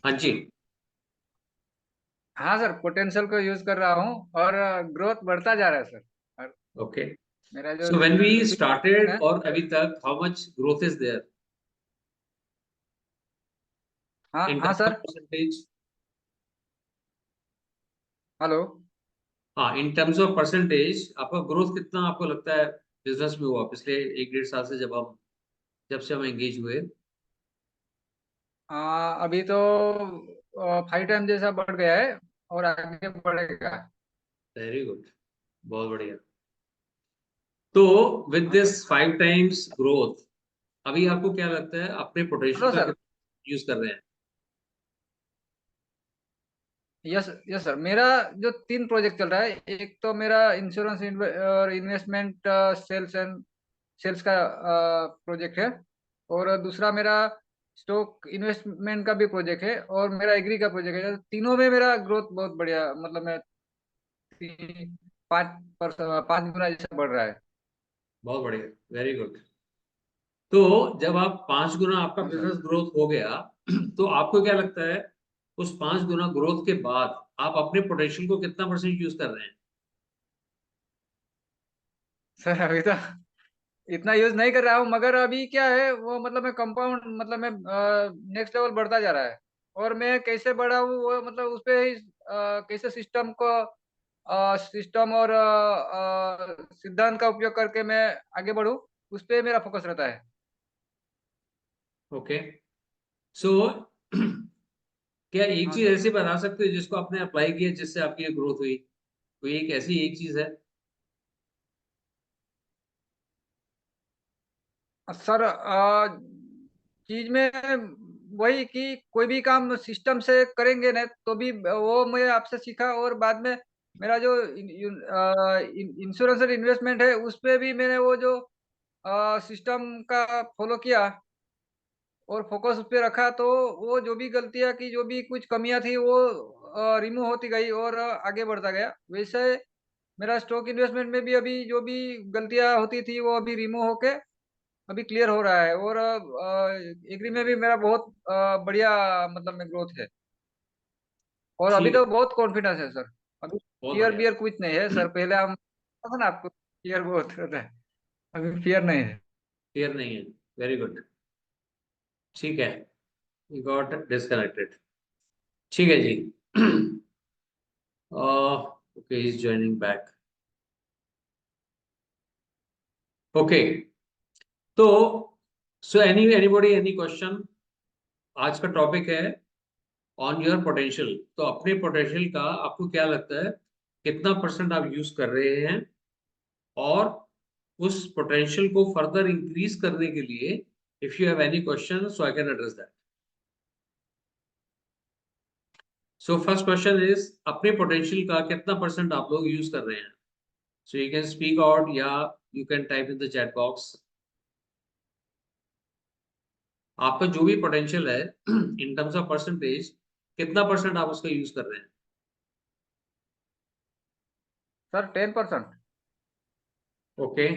हाँ जी। हाँ sir, potential को यूज कर रहा हूँ और ग्रोथ बढ़ता जा रहा है सर। और ओके। मेरा जो so when we vision started है। और अभी तक how much growth is there हाँ इन हाँ terms of sir. Percentage? Hello. हाँ, इन टर्म्स ऑफ परसेंटेज आपका ग्रोथ कितना आपको लगता है बिजनेस में हुआ पिछले 1 डेढ़ साल से, जब से हम एंगेज हुए? अभी तो 5 टाइम जैसा बढ़ गया है और आगे बढ़ेगा। वेरी गुड, बहुत बढ़िया। तो विद हाँ दिस सर। 5 टाइम्स ग्रोथ, अभी आपको क्या लगता है अपने पोटेंशियल हेलो का सर। कितना यूज कर रहे हैं? यस यस सर, मेरा जो 3 प्रोजेक्ट चल रहा है, एक तो मेरा इंश्योरेंस और इन्वेस्टमेंट सेल्स का प्रोजेक्ट है। और दूसरा मेरा स्टॉक इन्वेस्टमेंट का भी प्रोजेक्ट है और मेरा एग्री का प्रोजेक्ट है। तीनों में मेरा ग्रोथ बहुत बढ़िया, मतलब मैं 5 गुना जैसा बढ़ रहा है। बहुत बढ़िया, वेरी गुड। तो जब आप 5 गुना आपका हाँ सर। बिजनेस ग्रोथ हो गया तो आपको क्या लगता है उस 5 गुना ग्रोथ के बाद आप अपने पोटेंशियल को कितना परसेंट यूज कर रहे हैं? सर अभी तो इतना यूज नहीं कर रहा हूँ, मगर अभी क्या है वो, मतलब मैं कंपाउंड, मतलब मैं नेक्स्ट लेवल बढ़ता जा रहा है। और मैं कैसे बढ़ा हूँ वो, मतलब उस पे ही कैसे सिस्टम और सिद्धांत का उपयोग करके मैं आगे बढ़ूँ, उस पे मेरा फोकस रहता है। ओके। सो क्या एक हाँ चीज सर। ऐसी बता सकते हो जिसको आपने अप्लाई किया जिससे आपकी ये ग्रोथ हुई? कोई एक ऐसी एक चीज है? सर चीज में वही कि कोई भी काम सिस्टम से करेंगे ना तो भी वो मैं आपसे सीखा। और बाद में मेरा जो इंश्योरेंस और इन्वेस्टमेंट है, उस पे भी मैंने वो जो सिस्टम का फॉलो किया और फोकस उस पे रखा, तो वो जो भी गलतियां की, जो भी कुछ कमियां थी, वो रिमूव होती गई और आगे बढ़ता गया। वैसे मेरा स्टॉक इन्वेस्टमेंट में भी अभी जो भी गलतियां होती थी वो अभी रिमूव होके अभी क्लियर हो रहा है। और एग्री में भी मेरा बहुत बढ़िया, मतलब में ग्रोथ है। और अभी ठीक है, तो बहुत कॉन्फिडेंस है सर। अभी बहुत फियर बढ़िया। बियर कुछ नहीं है सर। पहले हम पता था ना आपको, फियर बहुत होता है। अभी फियर नहीं है। क्लियर नहीं है, वेरी गुड। ठीक है, यू गॉट डिस्कनेक्टेड। ठीक है जी। Okay, is joining back. Okay. तो सो एनीबॉडी एनी क्वेश्चन? आज का टॉपिक है ऑन योर पोटेंशियल। तो अपने पोटेंशियल का आपको क्या लगता है कितना परसेंट आप यूज कर रहे हैं? और उस पोटेंशियल को फर्दर इंक्रीज करने के लिए if you have any question so I can address that. So first question is अपने पोटेंशियल का कितना परसेंट आप लोग यूज कर रहे हैं? So you can speak out या you can type in the chat box. आपका जो भी पोटेंशियल है इन टर्म्स ऑफ परसेंटेज, कितना परसेंट आप उसका यूज कर रहे हैं? सर 10%। ओके,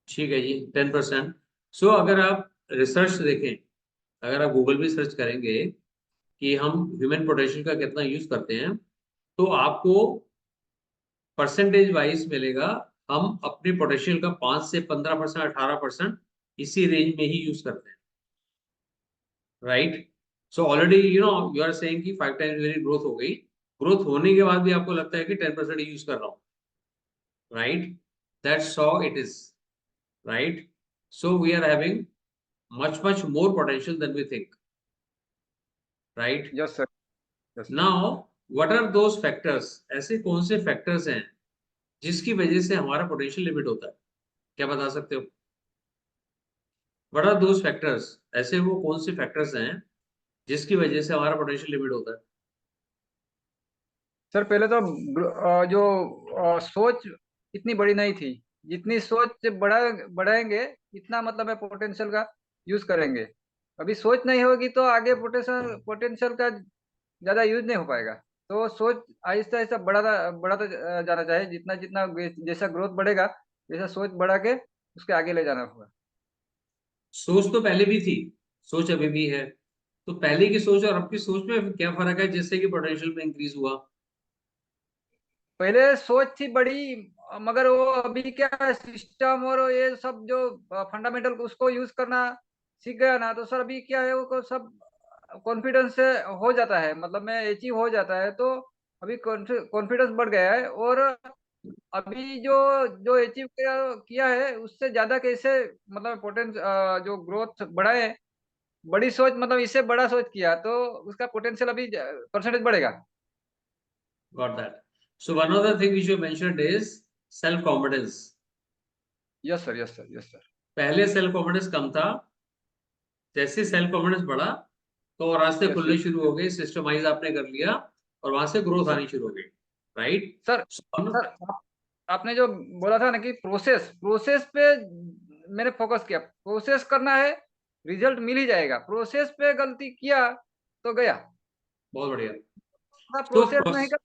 ठीक है जी, 10%। सो अगर आप रिसर्च देखें, अगर आप गूगल पे सर्च करेंगे कि हम ह्यूमन पोटेंशियल का कितना यूज करते हैं, तो आपको परसेंटेज वाइज मिलेगा हम अपने पोटेंशियल का 5 से 15%, 18% इसी रेंज में ही यूज करते हैं। Right? So already you are saying कि 5 टाइम्स मेरी ग्रोथ हो गई। ग्रोथ होने के बाद भी आपको लगता है कि 10% यूज कर रहा हूँ। Right? That's how it is. Right? So we are having much more potential than we think. Right? Yes sir. Yes. Now what are those factors? ऐसे कौन से फैक्टर्स हैं जिसकी वजह से हमारा पोटेंशियल लिमिट होता है? क्या बता सकते हो? What are those factors? ऐसे वो कौन से फैक्टर्स हैं जिसकी वजह से हमारा पोटेंशियल लिमिट होता है? सर पहले तो जो सोच इतनी बड़ी नहीं थी। जितनी सोच बढ़ाएंगे, इतना मतलब है पोटेंशियल का यूज करेंगे। अभी सोच नहीं होगी तो आगे पोटेंशियल पोटेंशियल का ज्यादा यूज नहीं हो पाएगा। तो सोच आहिस्ता आहिस्ता बढ़ाता बढ़ाता जाना चाहिए। जितना जितना जैसा ग्रोथ बढ़ेगा, वैसा सोच बढ़ा के उसके आगे ले जाना होगा। सोच तो पहले भी थी, सोच अभी भी है। तो पहले की सोच और अब की सोच में क्या फर्क है जिससे कि पोटेंशियल में इंक्रीज हुआ? पहले सोच थी बड़ी, मगर वो अभी क्या सिस्टम और ये सब जो फंडामेंटल उसको यूज करना सीख गया ना, तो सर अभी क्या है वो सब कॉन्फिडेंस से हो जाता है, मतलब मैं अचीव हो जाता है, तो अभी कॉन्फिडेंस बढ़ गया है। और अभी जो जो अचीव किया किया है उससे ज्यादा कैसे, मतलब पोटेंस जो ग्रोथ बढ़ाए, बड़ी सोच, मतलब इससे बड़ा सोच किया तो उसका पोटेंशियल अभी परसेंटेज बढ़ेगा। Got that. So one of the thing which you mentioned is self confidence. Yes sir, yes sir, yes sir. पहले सेल्फ कॉन्फिडेंस कम था, जैसे सेल्फ कॉन्फिडेंस बढ़ा तो और रास्ते यस खुलने यस शुरू हो गए, सिस्टमाइज आपने कर लिया और वहां से ग्रोथ सर। आनी शुरू हो गई। राइट। सर सर आपने जो बोला था ना कि प्रोसेस प्रोसेस पे मैंने फोकस किया, प्रोसेस करना है, रिजल्ट मिल ही जाएगा। प्रोसेस पे गलती किया तो गया। बहुत बढ़िया। तो प्रोसेस नहीं कर,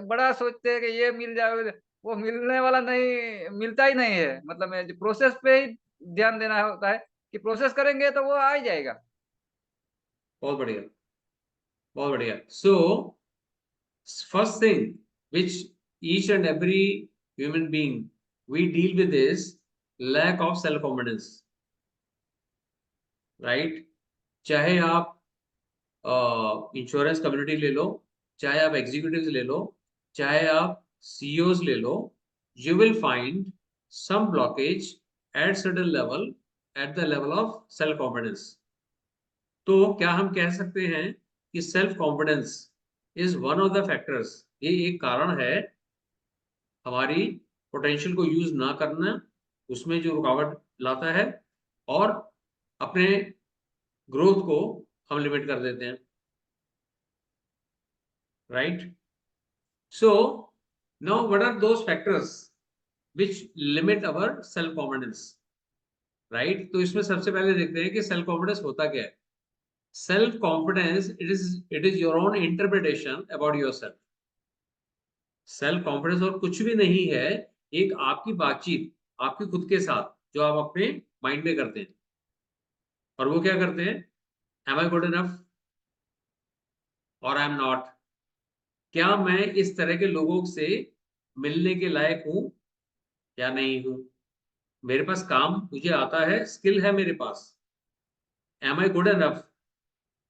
बड़ा सोचते हैं कि ये मिल जाए, वो मिलने वाला नहीं, मिलता ही नहीं है। मतलब मैं प्रोसेस पे ही ध्यान देना होता है कि प्रोसेस करेंगे तो वो आ ही जाएगा। बहुत बढ़िया, बहुत बढ़िया। सो first thing which each and every human being we deal with is lack of self confidence, right? चाहे आप इंश्योरेंस कम्युनिटी ले लो, चाहे आप एग्जीक्यूटिव्स ले लो, चाहे आप सीईओज ले लो, you will find some blockage at certain level, at the level of self confidence. तो क्या हम कह सकते हैं कि self confidence is one of the factors, ये एक कारण है हमारी पोटेंशियल को यूज ना करना, उसमें जो रुकावट लाता है, और अपने ग्रोथ को हम लिमिट कर देते हैं। Right. So now what are those factors which limit our self confidence? Right. तो इसमें सबसे पहले देखते हैं कि सेल्फ कॉन्फिडेंस होता क्या है। Self confidence it is your own interpretation about your self. Self confidence और कुछ भी नहीं है, एक आपकी बातचीत आपकी खुद के साथ जो आप अपने माइंड में करते हैं। और वो क्या करते हैं? एम आई गुड इनफ और आई एम नॉट? क्या मैं इस तरह के लोगों से मिलने के लायक हूं या नहीं हूं? मेरे पास काम मुझे आता है, स्किल है मेरे पास। Am I good enough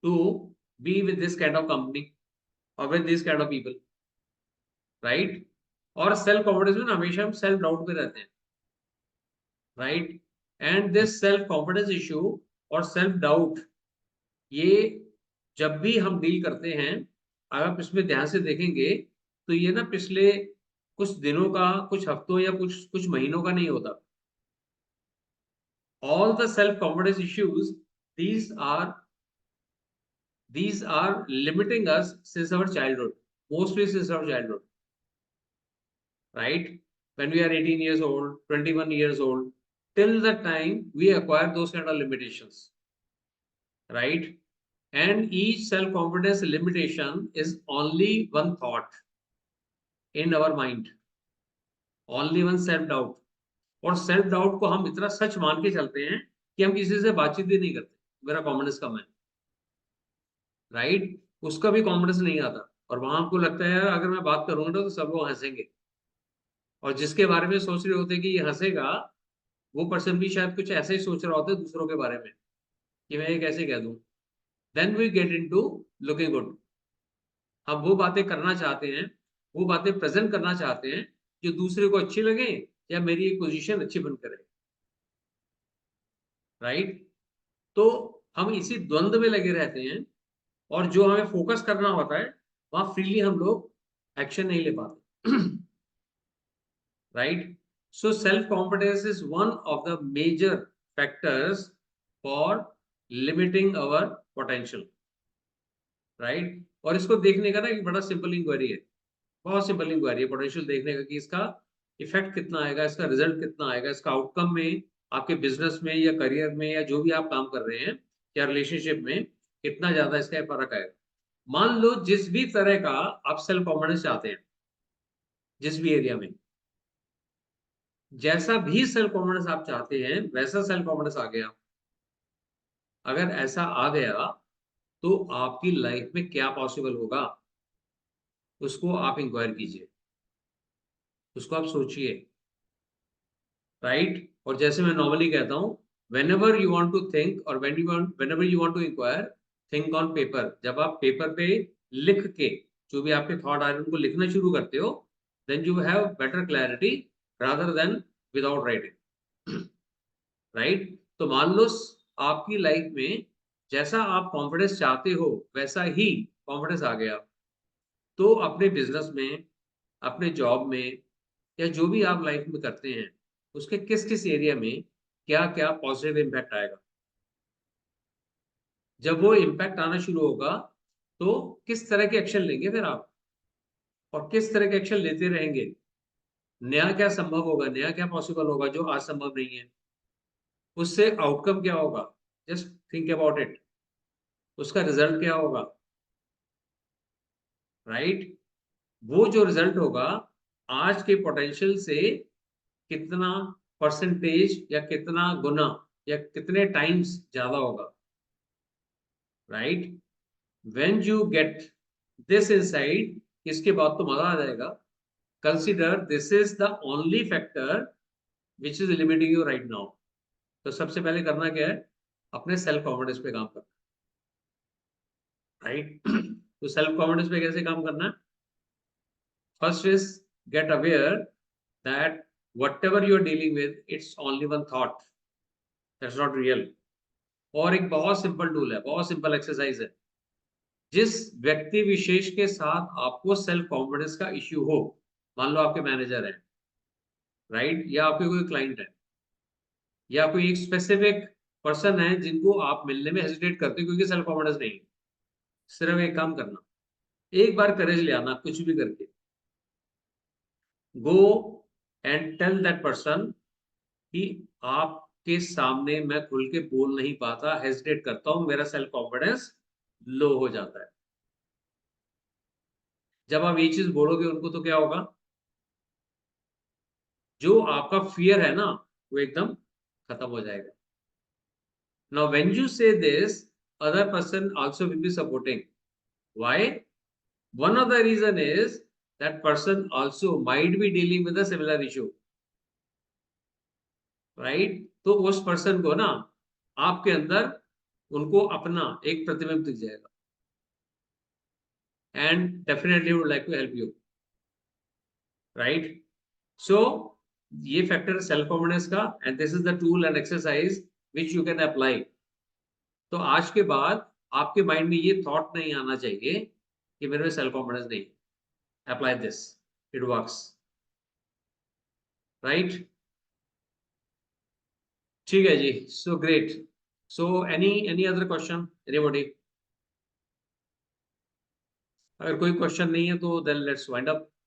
to be with this kind of company और with this kind of people? Right. और सेल्फ कॉन्फिडेंस में ना हमेशा हम सेल्फ डाउट में रहते हैं। Right. And this self confidence issue और सेल्फ डाउट, ये जब भी हम डील करते हैं, अगर आप इसमें ध्यान से देखेंगे तो ये ना पिछले कुछ दिनों का, कुछ हफ्तों या कुछ कुछ महीनों का नहीं होता। All the self confidence issues, these are these are limiting us since our childhood, mostly since our childhood. Right. When we are 18 years old, 21 years old, till the time we acquire those kind of limitations. Right. And each self confidence limitation is only one thought in our mind, only one self doubt. और self doubt को हम इतना सच मान के चलते हैं कि हम किसी से बातचीत भी नहीं करते, मेरा कॉन्फिडेंस कम है। राइट। उसका भी कॉन्फिडेंस नहीं आता, और वहां हमको लगता है यार अगर मैं बात करूंगा तो सब लोग हंसेंगे, और जिसके बारे में सोच रहे होते हैं कि ये हंसेगा, वो पर्सन भी शायद कुछ ऐसे ही सोच रहा होता है दूसरों के बारे में कि मैं ये कैसे कह दूं। Then we get into looking good. हम वो बातें करना चाहते हैं, वो बातें प्रेजेंट करना चाहते हैं जो दूसरे को अच्छी लगे या मेरी एक पोजीशन अच्छी बन करे। राइट। तो हम इसी द्वंद्व में लगे रहते हैं, और जो हमें फोकस करना होता है वहां फ्रीली हम लोग एक्शन नहीं ले पाते। Right. So self confidence is one of the major factors for limiting our potential. Right. और इसको देखने का ना एक बड़ा सिंपल इंक्वायरी है, बहुत सिंपल इंक्वायरी है पोटेंशियल देखने का, कि इसका इफेक्ट कितना आएगा, इसका रिजल्ट कितना आएगा, इसका आउटकम में, आपके बिजनेस में या करियर में या जो भी आप काम कर रहे हैं या रिलेशनशिप में, कितना ज्यादा इसका फर्क आएगा। मान लो जिस भी तरह का आप सेल्फ कॉन्फिडेंस चाहते हैं, जिस भी एरिया में, जैसा भी सेल्फ कॉन्फिडेंस आप चाहते हैं वैसा सेल्फ कॉन्फिडेंस आ गया, अगर ऐसा आ गया तो आपकी लाइफ में क्या पॉसिबल होगा, उसको आप इंक्वायर कीजिए, उसको आप सोचिए, राइट। और जैसे मैं नॉर्मली कहता हूँ, whenever you want to think और whenever you want to enquire, think on paper. जब आप पेपर पे लिख के जो भी आपके थॉट आ रहे हैं उनको लिखना शुरू करते हो, then you have better clarity rather than without writing, right. तो मान लो आपकी लाइफ में जैसा आप कॉन्फिडेंस चाहते हो वैसा ही कॉन्फिडेंस आ गया, तो अपने बिजनेस में, अपने जॉब में, या जो भी आप लाइफ में करते हैं उसके किस किस एरिया में क्या क्या पॉजिटिव इम्पैक्ट आएगा। जब वो इम्पैक्ट आना शुरू होगा तो किस तरह के एक्शन लेंगे फिर आप, और किस तरह के एक्शन लेते रहेंगे, नया क्या संभव होगा, नया क्या पॉसिबल होगा जो आज संभव नहीं है, उससे आउटकम क्या होगा, जस्ट थिंक अबाउट इट, उसका रिजल्ट क्या होगा, राइट। वो जो रिजल्ट होगा आज के पोटेंशियल से कितना परसेंटेज या कितना गुना या कितने टाइम्स ज्यादा होगा, right. When you get this insight, इसके बाद तो मजा आ जाएगा। Consider this is the only factor which is limiting you right now. तो सबसे पहले करना क्या है, अपने सेल्फ कॉन्फिडेंस पे काम करना, राइट। तो सेल्फ कॉन्फिडेंस पे कैसे काम करना है, first is get aware that whatever you are dealing with, it's only one thought, that's not real। और एक बहुत सिंपल टूल है, बहुत सिंपल एक्सरसाइज है। जिस व्यक्ति विशेष के साथ आपको सेल्फ कॉन्फिडेंस का इश्यू हो, मान लो आपके मैनेजर है, राइट, या आपके कोई क्लाइंट है, या कोई एक स्पेसिफिक पर्सन है जिनको आप मिलने में हेजिटेट करते हो क्योंकि सेल्फ कॉन्फिडेंस नहीं है, सिर्फ एक काम करना, एक बार करेज ले आना कुछ भी करके, go and tell that person कि आपके सामने मैं खुल के बोल नहीं पाता, हेजिटेट करता हूं, मेरा सेल्फ कॉन्फिडेंस लो हो जाता है। जब आप ये चीज बोलोगे उनको तो क्या होगा, जो आपका फियर है ना वो एकदम खत्म हो जाएगा। Now when you say this, other person also will be supporting. Why? One of the reason is that person also might be dealing with a similar issue, right. तो उस पर्सन को ना आपके अंदर उनको अपना एक प्रतिबिंब दिख जाएगा, and definitely would like to help you, right. So ये फैक्टर सेल्फ कॉन्फिडेंस का, and this is the tool and exercise which you can apply. तो आज के बाद आपके माइंड में ये थॉट नहीं आना चाहिए कि मेरे में सेल्फ कॉन्फिडेंस नहीं। Apply this, it works, right. ठीक है जी, so great. So any any other question, anybody? अगर कोई क्वेश्चन नहीं है तो देन लेट्स वाइंड अप।